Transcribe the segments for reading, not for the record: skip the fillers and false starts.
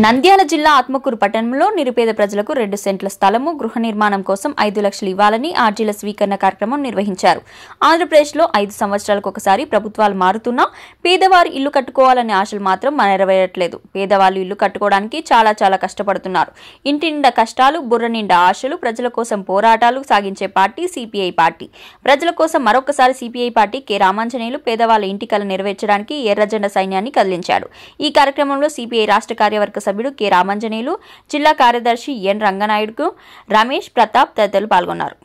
నంద్యాల జిల్లా ఆత్మకూరు పట్టణంలో నిరుపేద ప్రజలకు 2 సెంట్ల స్థలము గృహ నిర్మాణం కోసం 5 లక్షలు ఇవ్వాలని ఆర్జీల స్వీకరణ కార్యక్రమం నిర్వహించారు. ఆంధ్రప్రదేశ్లో 5 సంవత్సరాలకు ఒకసారి ప్రభుత్వాలు మారుతున్నా పేదవారు ఇల్లు కట్టుకోవాలనే ఆశలు మాత్రం నెరవేరట్లేదు. పేదవాళ్ళు ఇల్లు కట్టుకోవడానికి చాలా కష్టపడుతున్నారు. ఇంటి నిండా కష్టాలు, బుర్ర నిండా ఆశలు, ప్రజల కోసం పోరాటాలు సాగించే పార్టీ సిపిఐ పార్టీ. ప్రజల కోసం మరొకసారి సిపిఐ పార్టీ కె రామాంజనేయులు పేదవాళ్ళ ఇంటి కల నెరవేర్చడానికి ఎర్రజెండా సైన్యాన్ని కదిలించాడు. ఈ కార్యక్రమంలో సిపిఐ రాష్ట్ర కార్యవర్గ సభ్యుడు కె రామాంజనేయులు, జిల్లా కార్యదర్శి ఎన్ రంగనాయుడు, రమేష్, ప్రతాప్ తదితరులు పాల్గొన్నారు.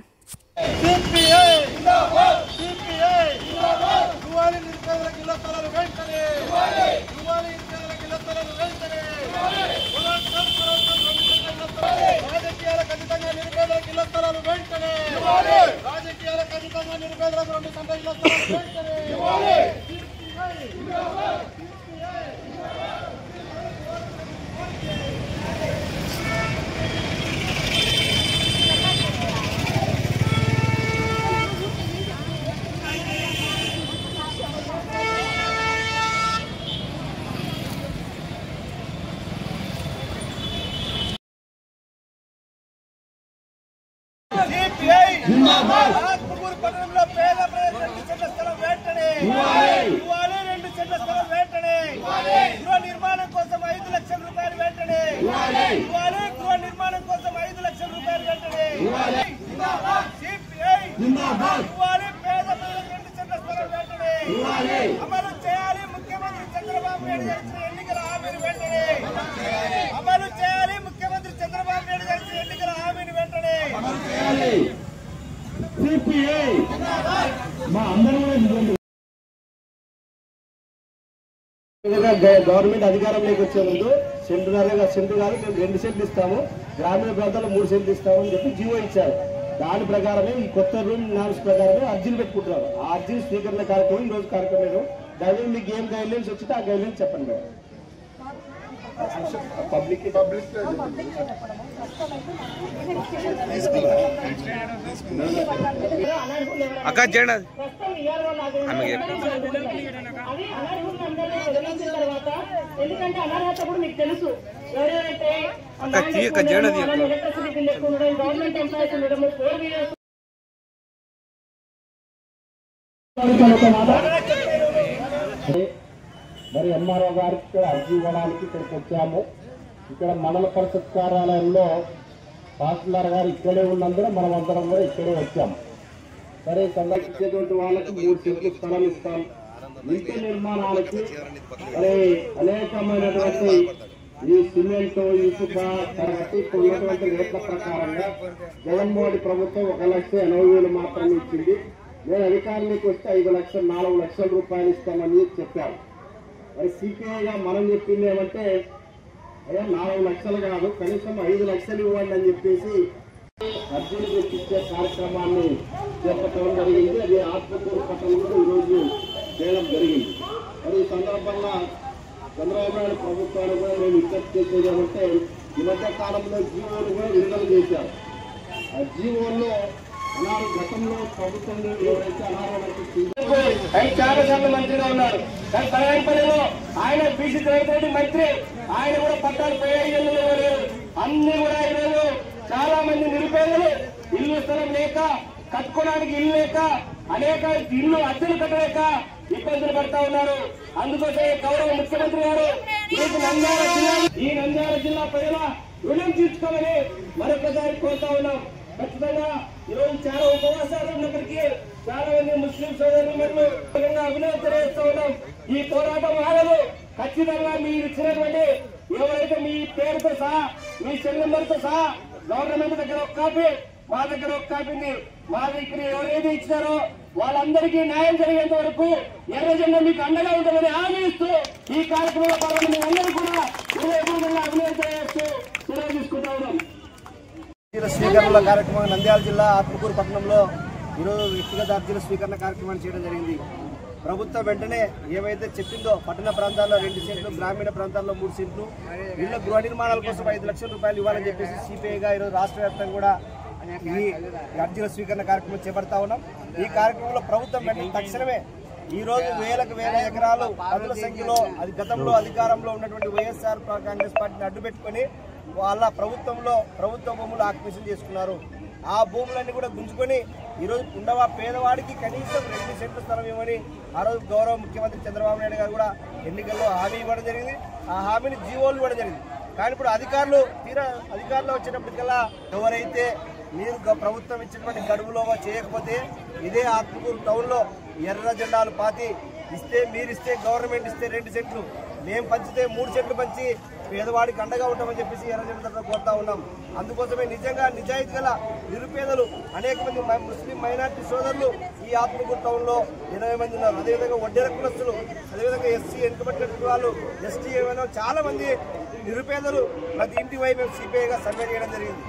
ఆత్మకూరు పట్టణంలో పేద ప్రజలకు 2 సెంట్ల స్థలం వెంటనే ఇవ్వాలి. 2 సెంట్ల స్థలం వెంటనే గృహ నిర్మాణం కోసం 5 లక్షల రూపాయలు వెంటనే ఇవ్వాలి. గృహ నిర్మాణం కోసం 5 లక్షల రూపాయలు వెంటనే సిపిఐ ఇవ్వాలి. పేద ప్రజలకు 2 సెంట్ల స్థలం వెంటనే అమలు చేయాలి. ముఖ్యమంత్రి చంద్రబాబు నాయుడు చేసిన ఎన్నికల హామీని వెంటనే అమలు చేయాలి. ముఖ్యమంత్రి చంద్రబాబు నాయుడు చేసిన ఎన్నికల హామీని వెంటనే గవర్నమెంట్ అధికారంలోకి వచ్చే ముందు సెంటు కాదు మేము 2 సెంట్లు ఇస్తాము, గ్రామీణ ప్రాంతాల్లో 3 సెంట్లు ఇస్తామని చెప్పి జీవో ఇచ్చారు. దాని ప్రకారమే ఈ కొత్త రూల్ నామ్స్ ప్రకారమే అర్జీలు పెట్టుకుంటున్నారు. ఆ అర్జీ స్వీకరణ కార్యక్రమం ఈ రోజు కార్యక్రమం. దాని మీకు ఏం గైడ్లైన్స్ వచ్చితే ఆ గైడ్లైన్స్ చెప్పండి మేడం. పబ్లిక్ అక్క చేయండి ఎందుకంటే అనర్హత కూడా మీకు తెలుసు. ఎవరైతే గవర్నమెంట్ ఎంప్లాయీస్ ఉండడము 4 వీలర్స్ మరి ఎంఆర్ఓ గారికి అర్జీ ఇవ్వడానికి ఇక్కడికి వచ్చాము. ఇక్కడ మండల పరిషత్ కార్యాలయంలో తహసీల్దార్ గారు ఇక్కడే ఉన్నందున మనం అందరం కూడా ఇక్కడే వచ్చాము. సరే, సందర్శించేటువంటి వాళ్ళకి 3 సెంట్లు స్థలం ఇస్తాం. ఇంటి నిర్మాణాలకి మరి అనేకమైనటువంటి ఈ సిమెంట్, ఇసుక తరగతి ఉన్నటువంటి రేట్ల ప్రకారంగా జగన్మోహన్ ప్రభుత్వం 1,80,000 మాత్రమే ఇచ్చింది. నేను అధికారంలోకి వస్తే 5 లక్షలు 4 లక్షల రూపాయలు ఇస్తామని చెప్పాను. మరి సిపిఐగా మనం చెప్పింది ఏమంటే, అయ్యా 4 లక్షలు కాదు, కనీసం 5 లక్షలు ఇవ్వండి అని చెప్పేసి అర్జీలు తెప్పించే కార్యక్రమాన్ని చేపట్టడం జరిగింది. అది ఆత్మకూరు పట్టణంలో ఈరోజు చేయడం జరిగింది. మరి ఈ సందర్భంగా చంద్రబాబు నాయుడు ప్రభుత్వాన్ని కూడా మేము విజ్ఞప్తి చేసేది ఏమంటే, ఈ మధ్య కాలంలో జీవోలు కూడా విడుదల చేశారు. ఆ జీవోల్లో గతంలో ప్రభుత్వం ఎవరైతే ఆయన చాలా సార్లు మంత్రిగా ఉన్నారు. కానీ తలగంపల్లిలో ఆయన బీసీ రైతు మంత్రి, ఆయన కూడా పట్టాలు పోయారు. అన్ని కూడా ఈరోజు చాలా మంది నిరుపేదలు ఇల్లు స్థలం లేక, కట్టుకోవడానికి ఇల్లు లేక, అనేక ఇల్లు అద్దెలు కట్టలేక ఇబ్బందులు పడతా ఉన్నారు. అందుకోసమే గౌరవ ముఖ్యమంత్రి గారు ఈ నంద్యాల జిల్లా ప్రజల రుణం తీర్చుకోమని మరొకసారి కోరుతా ఉన్నాం. ఖచ్చితంగా ఈరోజు చాలా ఉపవాసాలు ఉన్నప్పటికీ చాలా మంది ముస్లిం సోదరులు అభినందన తెలియజేస్తా ఉన్నాం. ఈ పోరాటం ఆగదు. ఖచ్చితంగా మీరు ఇచ్చినటువంటి ఎవరైతే మీ పేరుతో సహా, మీ సెల్ నెంబర్తో సహా గవర్నమెంట్ దగ్గర ఒక కాపీ, మా దగ్గర ఒక కాపీ ఉంది. మా దగ్గర ఎవరైతే ఇచ్చినారో వాళ్ళందరికీ న్యాయం జరిగేంత వరకు ఎర్రజెండా మీకు అండగా ఉంటుందని హామీ ఇస్తూ ఈ కార్యక్రమంలో పాల్గొని మీ అందరూ కూడా అభినందన తెలియజేస్తూ సెలవు తీసుకుంటా ఉన్నాం. స్వీకరణ కార్యక్రమం నంద్యాల జిల్లా ఆత్మకూరు పట్టణంలో ఈరోజు వ్యక్తిగత అర్జీల స్వీకరణ కార్యక్రమాన్ని చేయడం జరిగింది. ప్రభుత్వం వెంటనే ఏవైతే చెప్పిందో పట్టణ ప్రాంతాల్లో 2 సెంట్లు, గ్రామీణ ప్రాంతాల్లో 3 సెంట్లు, ఇళ్ల గృహ నిర్మాణాల కోసం 5 లక్షల రూపాయలు ఇవ్వాలని చెప్పేసి సిపిఐగా ఈరోజు రాష్ట్ర వ్యాప్తంగా కూడా ఈ అర్జీల స్వీకరణ కార్యక్రమం చేపడతా ఉన్నాం. ఈ కార్యక్రమంలో ప్రభుత్వం వెంటనే తక్షణమే ఈరోజు వేలకు వేల ఎకరాలు పదుల సంఖ్యలో అది గతంలో అధికారంలో ఉన్నటువంటి వైఎస్ఆర్ కాంగ్రెస్ పార్టీని అడ్డుపెట్టుకొని వాళ్ళ ప్రభుత్వ భూములు ఆక్యుపేషన్ చేసుకున్నారు. ఆ భూములన్నీ కూడా గుంజుకొని ఈరోజు ఉండవా పేదవాడికి కనీసం 2 సెంట్ల స్థలం ఇవ్వని ఆ రోజు గౌరవ ముఖ్యమంత్రి చంద్రబాబు నాయుడు గారు కూడా ఎన్నికల్లో హామీ ఇవ్వడం జరిగింది. ఆ హామీని జీవోలు ఇవ్వడం జరిగింది. కానీ ఇప్పుడు అధికారులు వచ్చేటప్పటికల్లా ఎవరైతే మీరు ప్రభుత్వం ఇచ్చినటువంటి గడువులో చేయకపోతే ఇదే ఆత్మకూరు టౌన్లో ఎర్ర జెండాలు పాతి మీరిస్తే గవర్నమెంట్ ఇస్తే 2 సెంట్లు, మేము పంచితే 3 సెంట్లు పంచి పేదవాడికి అండగా ఉంటామని చెప్పేసి ఎర్ర జెండా కోరుతా ఉన్నాం. అందుకోసమే నిజంగా నిజాయితీ గల నిరుపేదలు అనేక మంది ముస్లిం మైనార్టీ సోదరులు ఈ ఆత్మకూరు టౌన్లో 20 మంది ఉన్నారు. అదేవిధంగా వడ్డేర కులస్తులు, అదేవిధంగా ఎస్సీ వెనుకబడిన వాళ్ళు, ఎస్టీ చాలా మంది నిరుపేదలు ప్రతి ఇంటి వైపు సిపిఐగా సర్వే చేయడం జరిగింది.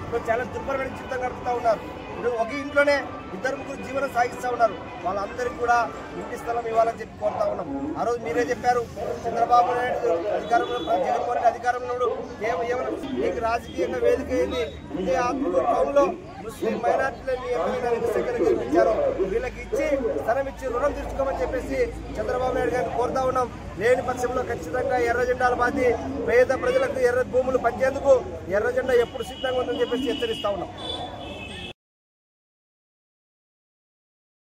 ఇప్పుడు చాలా దుర్భరమైన జీవితం గడుపుతూ ఉన్నారు. ఇప్పుడు ఒక ఇంట్లోనే 2-3 జీవనం సాగిస్తూ ఉన్నారు. వాళ్ళందరికీ కూడా ఇంటి స్థలం ఇవ్వాలని చెప్పి కోరుతా ఉన్నాం. ఆ రోజు మీరే చెప్పారు, చంద్రబాబు నాయుడు అధికారంలో జగన్మోహన్ రెడ్డి అధికారంలో ఏమైనా మీకు రాజకీయంగా వేదిక అయింది. ఇదే ఆత్మకూరు టౌన్లో ముస్లిం మైనార్టీలని ఎవరైనా గెలిపించారో వీళ్ళకి ఇచ్చి స్థలం ఇచ్చి రుణం తీర్చుకోమని చెప్పేసి చంద్రబాబు నాయుడు గారిని కోరుతా ఉన్నాం. లేని పక్షంలో ఖచ్చితంగా ఎర్ర జెండాలు పాతి పేద ప్రజలకు ఎర్ర భూములు పంచేందుకు ఎర్ర జెండా ఎప్పుడు సిద్ధంగా ఉందని చెప్పేసి హెచ్చరిస్తా ఉన్నాం.